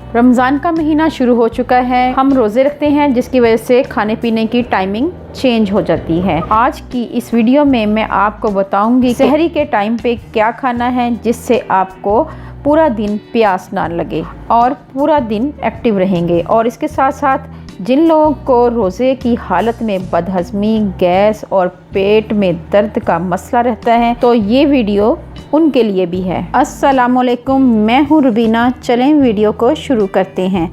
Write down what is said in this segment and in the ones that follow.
रमज़ान का महीना शुरू हो चुका है। हम रोज़े रखते हैं जिसकी वजह से खाने पीने की टाइमिंग चेंज हो जाती है। आज की इस वीडियो में मैं आपको बताऊंगी सहरी के टाइम पे क्या खाना है जिससे आपको पूरा दिन प्यास ना लगे और पूरा दिन एक्टिव रहेंगे। और इसके साथ साथ जिन लोगों को रोज़े की हालत में बदहज़मी, गैस और पेट में दर्द का मसला रहता है तो ये वीडियो उनके लिए भी है। अस्सलामुअलैकुम, मैं हूँ रुबीना। चलें वीडियो को शुरू करते हैं।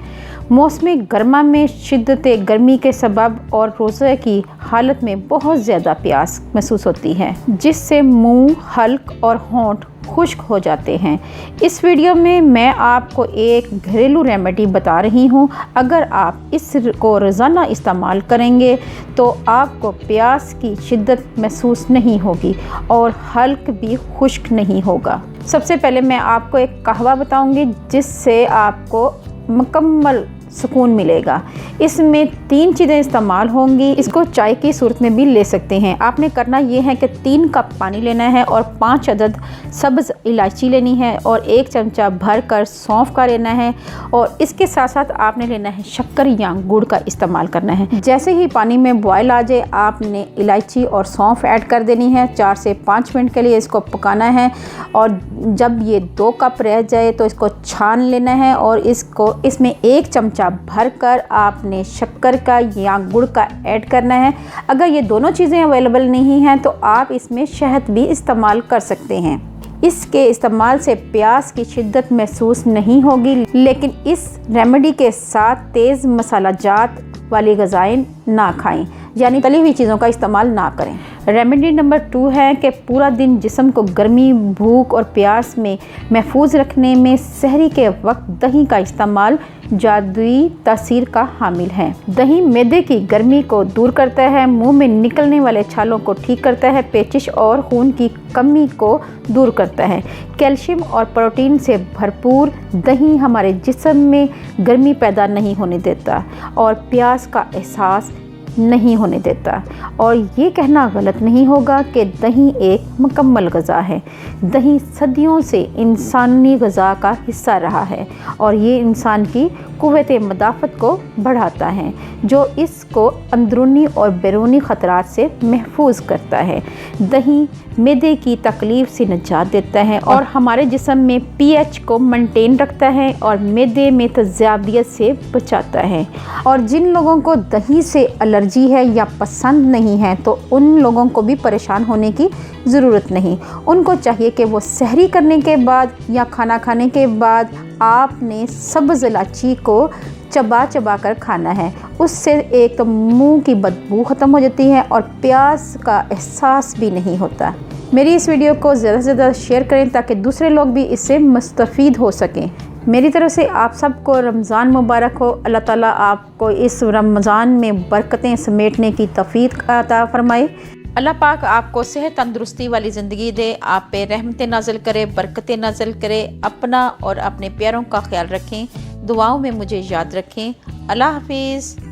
मौसम गर्मा में शिद्दत गर्मी के सबब और रोज़े की हालत में बहुत ज़्यादा प्यास महसूस होती है जिससे मुंह, हल्क और होंठ खुश्क हो जाते हैं। इस वीडियो में मैं आपको एक घरेलू रेमेडी बता रही हूँ। अगर आप इसको रोज़ाना इस्तेमाल करेंगे तो आपको प्यास की शिद्दत महसूस नहीं होगी और हल्क भी खुश्क नहीं होगा। सबसे पहले मैं आपको एक कहवा बताऊँगी जिससे आपको मुकम्मल सुकून मिलेगा। इसमें 3 चीज़ें इस्तेमाल होंगी। इसको चाय की सूरत में भी ले सकते हैं। आपने करना ये है कि 3 कप पानी लेना है और 5 अदद सब्ज़ इलायची लेनी है और 1 चमचा भर कर सौंफ का लेना है और इसके साथ साथ आपने लेना है शक्कर या गुड़ का इस्तेमाल करना है। जैसे ही पानी में बॉयल आ जाए आपने इलायची और सौंफ ऐड कर देनी है। 4 से 5 मिनट के लिए इसको पकाना है और जब ये 2 कप रह जाए तो इसको छान लेना है और इसमें 1 चमचा भरकर आपने शक्कर का या गुड़ का ऐड करना है। अगर ये दोनों चीज़ें अवेलेबल नहीं हैं तो आप इसमें शहद भी इस्तेमाल कर सकते हैं। इसके इस्तेमाल से प्यास की शिद्दत महसूस नहीं होगी, लेकिन इस रेमेडी के साथ तेज़ मसालाजात वाली ग़िज़ाएं ना खाएं, यानी तली हुई चीज़ों का इस्तेमाल ना करें। रेमेडी नंबर 2 है कि पूरा दिन जिस्म को गर्मी, भूख और प्यास में महफूज रखने में सहरी के वक्त दही का इस्तेमाल जादुई तासीर का हामिल है। दही मैदे की गर्मी को दूर करता है, मुंह में निकलने वाले छालों को ठीक करता है, पेचिश और खून की कमी को दूर करता है। कैल्शियम और प्रोटीन से भरपूर दही हमारे जिस्म में गर्मी पैदा नहीं होने देता और प्यास का एहसास नहीं होने देता। और ये कहना गलत नहीं होगा कि दही एक मुकम्मल ग़िज़ा है। दही सदियों से इंसानी ग़िज़ा का हिस्सा रहा है और ये इंसान की क़ुव्वत मदाफ़त को बढ़ाता है जो इसको अंदरूनी और बैरूनी ख़तरात से महफूज करता है। दही मैदे की तकलीफ़ से निजात देता है और हमारे जिस्म में pH को मेंटेन रखता है और मैदे में तेज़ाबियत से बचाता है। और जिन लोगों को दही से एलर्जी है या पसंद नहीं है तो उन लोगों को भी परेशान होने की ज़रूरत नहीं। उनको चाहिए कि वो सहरी करने के बाद या खाना खाने के बाद आपने सब्ज़ इलायची को चबा चबा कर खाना है। उससे एक तो मुंह की बदबू ख़त्म हो जाती है और प्यास का एहसास भी नहीं होता। मेरी इस वीडियो को ज़्यादा से ज़्यादा शेयर करें ताकि दूसरे लोग भी इससे मुस्तफ़ीद हो सकें। मेरी तरफ से आप सबको रमज़ान मुबारक हो। अल्लाह ताला आपको इस रमज़ान में बरकतें समेटने की तौफ़ीक़ अता फ़रमाए। अल्लाह पाक आपको सेहत तंदुरुस्ती वाली ज़िंदगी दे, आप पे रहमतें नाज़िल करे, बरकतें नाज़िल करे। अपना और अपने प्यारों का ख्याल रखें, दुआओं में मुझे याद रखें। अल्लाह हाफ़िज़।